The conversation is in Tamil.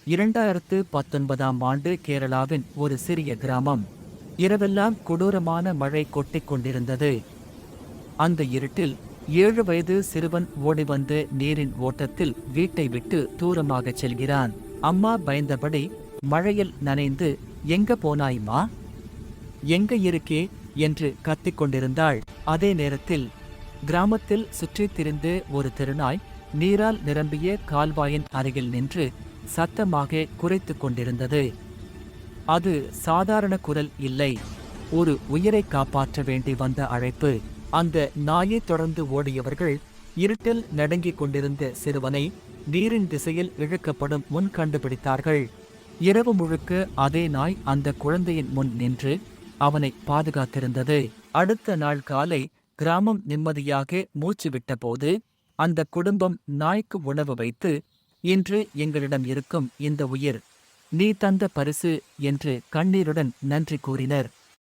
2019ஆம் ஆண்டு கேரளாவின் ஒரு சிறிய கிராமம். இரவெல்லாம் கொடூரமான மழை கொட்டிக் கொண்டிருந்தது. அந்த இருட்டில் 7 வயது சிறுவன் ஓடிவந்து நீரின் ஓட்டத்தில் வீட்டை விட்டு தூரமாகச் செல்கிறான். அம்மா பயந்தபடி, மழையில் நனைந்து, "எங்க போனாய்மா? எங்க இருக்கே?" என்று கத்திக் கொண்டிருந்தாள். அதே நேரத்தில் கிராமத்தில் சுற்றித் திரிந்து ஒரு தெருநாய் நீரால் நிரம்பிய கால்வாயின் அருகில் நின்று சத்தமாக குரைத்துக் கொண்டிருந்தது. அது சாதாரண குரல் இல்லை, ஒரு உயிரை காப்பாற்ற வேண்டி வந்த அழைப்பு. அந்த நாயை தொடர்ந்து ஓடியவர்கள் இருட்டில் நடுங்கிக் கொண்டிருந்த சிறுவனை நீரின் திசையில் இழுக்கப்படும் முன் கண்டுபிடித்தார்கள். இரவு முழுக்க அதே நாய் அந்த குழந்தையின் முன் நின்று அவனை பாதுகாத்திருந்தது. அடுத்த நாள் காலை கிராமம் நிம்மதியாக மூச்சு விட்டபோது அந்த குடும்பம் நாய்க்கு உணவு வைத்து, "இன்று எங்களிடம் இருக்கும் இந்த உயிர் நீ தந்த பரிசு" என்று கண்ணீருடன் நன்றி கூறினர்.